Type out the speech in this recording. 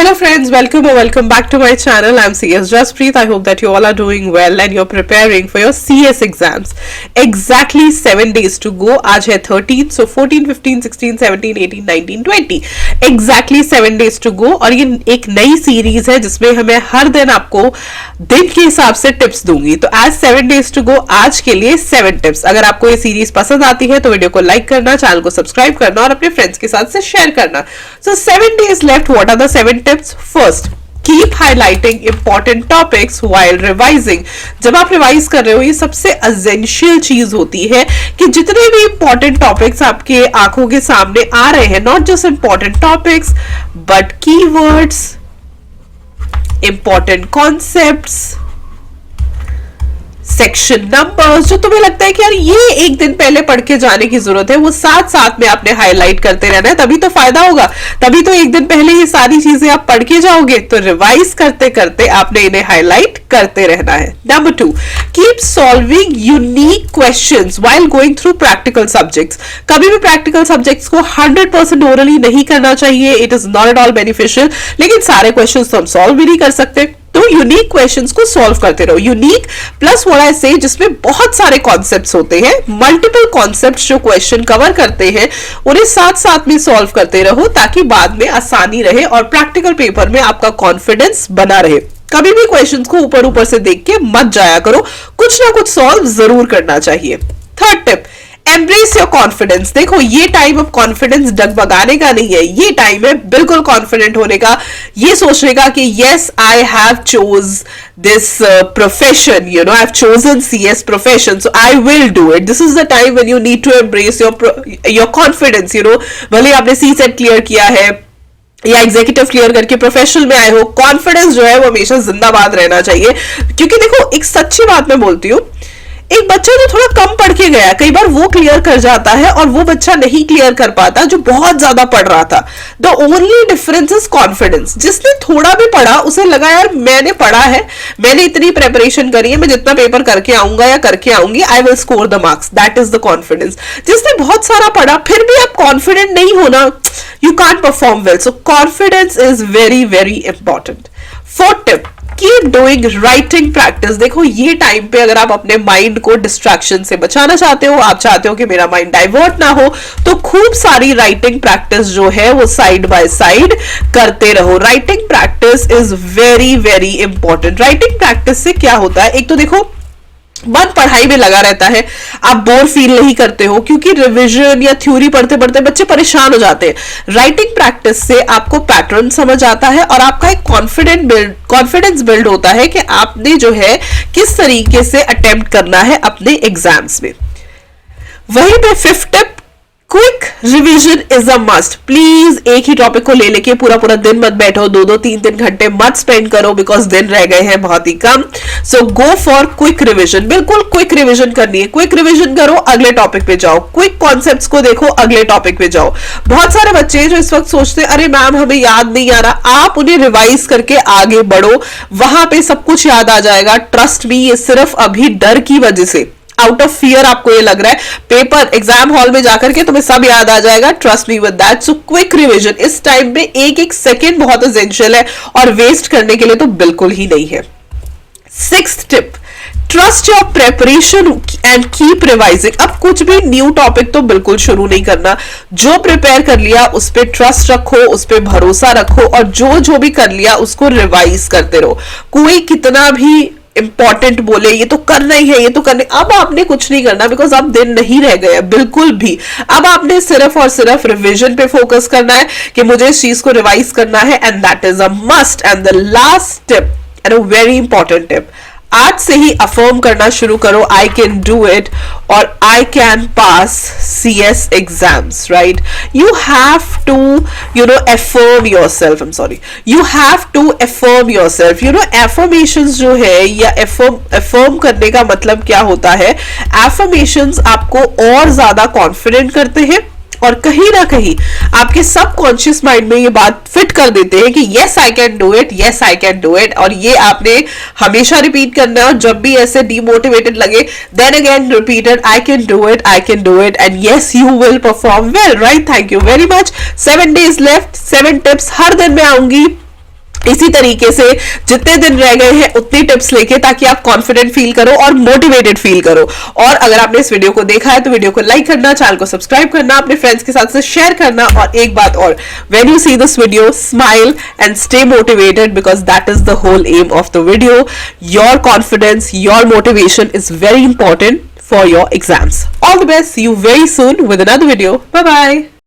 Hello friends, welcome or welcome back to my channel. I'm CS Jaspreet. I hope that you all are doing well and you're preparing for your CS exams. Exactly 7 days to go. आज है 13th, so 14, 15, 16, 17, 18, 19, 20. Exactly 7 days to go. और ये एक नई series है जिसमें हमें हर दिन आपको दिन के हिसाब से टिप्स दूंगी. तो आज 7 days to go, आज के लिए 7 टिप्स. अगर आपको ये सीरीज पसंद आती है तो वीडियो को लाइक करना, चैनल को सब्सक्राइब करना और अपने फ्रेंड्स के साथ से शेयर करना. So 7 days left. What are the 7 tips? First, keep highlighting important topics while revising. जब आप रिवाइज कर रहे हो ये सबसे एसेंशियल चीज होती है कि जितने भी इंपॉर्टेंट टॉपिक्स आपके आंखों के सामने आ रहे हैं, not just important topics but keywords, important concepts, section numbers, जो तुम्हें लगता है कि यार ये एक दिन पहले पढ़ के जाने की जरूरत है, वो साथ साथ में आपने हाईलाइट करते रहना है. तभी तो फायदा होगा. तभी तो एक दिन पहले ये सारी चीजें आप पढ़ के जाओगे. तो रिवाइज करते करते आपने इन्हें हाईलाइट करते रहना है. Number 2, keep solving unique questions while going through practical subjects. कभी भी प्रैक्टिकल सब्जेक्ट्स को 100% ओरली नहीं करना चाहिए. It is not at all beneficial. लेकिन सारे क्वेश्चंस तो हम सॉल्व भी नहीं कर सकते. तो यूनिक क्वेश्चंस को सॉल्व करते रहो. यूनिक प्लस व्हाट आई से, जिसमें बहुत सारे कॉन्सेप्ट्स होते हैं, मल्टीपल कॉन्सेप्ट्स जो क्वेश्चन कवर करते हैं, उन्हें साथ साथ में सॉल्व करते रहो ताकि बाद में आसानी रहे और प्रैक्टिकल पेपर में आपका कॉन्फिडेंस बना रहे. कभी भी क्वेश्चंस को ऊपर ऊपर से देख के मत जाया करो. कुछ ना कुछ सॉल्व जरूर करना चाहिए. Third tip, embrace your confidence. देखो ये टाइम अब कॉन्फिडेंस डगमगाने का नहीं है. ये टाइम है बिल्कुल कॉन्फिडेंट होने का, ये सोचने का कि yes I have chose this profession, you know I have chosen CS profession, so I will do it. This is the time when you need to embrace your confidence. You know भले आपने सी set clear किया है या executive clear करके professional में आए हो, confidence जो है वो हमेशा जिंदाबाद रहना चाहिए. क्योंकि देखो एक सच्ची बात मैं बोलती हूँ, एक बच्चा जो थोड़ा कम पढ़ के गया, कई बार वो क्लियर कर जाता है और वो बच्चा नहीं क्लियर कर पाता जो बहुत ज्यादा पढ़ रहा था. The only difference is confidence. जिसने थोड़ा भी पढ़ा उसे लगा यार मैंने पढ़ा है, मैंने इतनी प्रेपरेशन करी है, मैं जितना पेपर करके आऊंगा या करके आऊंगी I will score the marks. That is the confidence. जिसने बहुत सारा पढ़ा फिर भी आप कॉन्फिडेंट नहीं होना, you can't perform well. So confidence is very very important. Fourth tip, keep doing writing practice. देखो ये टाइम पे अगर आप अपने माइंड को डिस्ट्रैक्शन से बचाना चाहते हो, आप चाहते हो कि मेरा माइंड डाइवर्ट ना हो, तो खूब सारी राइटिंग प्रैक्टिस जो है वो साइड बाय साइड करते रहो. Writing practice is very very important. Writing practice से क्या होता है, एक तो देखो मन पढ़ाई में लगा रहता है, आप बोर फील नहीं करते हो क्योंकि रिवीजन या थ्योरी पढ़ते पढ़ते बच्चे परेशान हो जाते हैं. राइटिंग प्रैक्टिस से आपको पैटर्न समझ आता है और आपका एक कॉन्फिडेंस बिल्ड होता है कि आपने जो है किस तरीके से अटेम्प्ट करना है अपने एग्जाम्स में. वहीं पे fifth tip, quick revision is a must. Please एक ही टॉपिक को ले लेके पूरा पूरा दिन मत बैठो, 2-2, 3-3 घंटे मत स्पेंड करो बिकॉज दिन रह गए हैं बहुत ही कम. सो गो फॉर क्विक रिवीजन. बिल्कुल क्विक रिवीजन करनी है. क्विक रिवीजन करो, अगले टॉपिक पे जाओ. क्विक कॉन्सेप्ट्स को देखो, अगले टॉपिक पे जाओ. बहुत सारे बच्चे जो इस वक्त सोचते हैं अरे मैम हमें याद नहीं आ रहा, आप उन्हें रिवाइज करके आगे बढ़ो, वहां पे सब कुछ याद आ जाएगा. ट्रस्ट मी, ये सिर्फ अभी डर की वजह से, आउट ऑफ फियर आपको ये लग रहा है, पेपर एग्जाम हॉल में जाकर के तुम्हें सब याद आ जाएगा. Trust me with that. So quick revision इस टाइम में एक एक सेकेंड बहुत एसेंशियल है और वेस्ट करने के लिए तो बिल्कुल ही नहीं है. Sixth tip, trust your preparation and keep revising. अब कुछ भी न्यू टॉपिक तो बिल्कुल शुरू नहीं करना. जो प्रिपेयर कर लिया उस पर ट्रस्ट रखो, उस पर भरोसा रखो और जो जो भी कर लिया उसको रिवाइज करते रहो. कोई कितना भी इंपॉर्टेंट बोले ये तो करना ही है, ये तो करना. अब आपने कुछ नहीं करना बिकॉज अब दिन नहीं रह गए बिल्कुल भी. अब आपने सिर्फ और सिर्फ रिवीजन पे फोकस करना है कि मुझे इस चीज को रिवाइज करना है and that is a must. And the last tip and a very important tip, आज से ही अफर्म करना शुरू करो आई कैन डू इट और I can pass CS exams. Right, you have to you know affirm yourself. I am sorry, you have to affirm yourself. You know affirmations जो है या affirm करने का मतलब क्या होता है, एफर्मेशंस आपको और ज्यादा कॉन्फिडेंट करते हैं और कहीं ना कहीं आपके सबकॉन्शियस माइंड में ये बात फिट कर देते हैं कि yes I can do it, yes I can do it. और ये आपने हमेशा रिपीट करना है और जब भी ऐसे डिमोटिवेटेड लगे then again repeated I can do it, I can do it and yes you will perform well. Right, thank you very much. 7 days left, 7 tips हर दिन में आऊंगी. इसी तरीके से जितने दिन रह गए हैं उतनी टिप्स लेके, ताकि आप कॉन्फिडेंट फील करो और मोटिवेटेड फील करो। और अगर आपने इस वीडियो को देखा है तो वीडियो को लाइक करना, चैनल को सब्सक्राइब करना, अपने फ्रेंड्स के साथ शेयर करना। और एक बात और, when you see this video, smile and stay motivated, because that is the whole aim of the video. Your confidence, your motivation is very important for your exams. All the best. See you very soon with another video. Bye bye.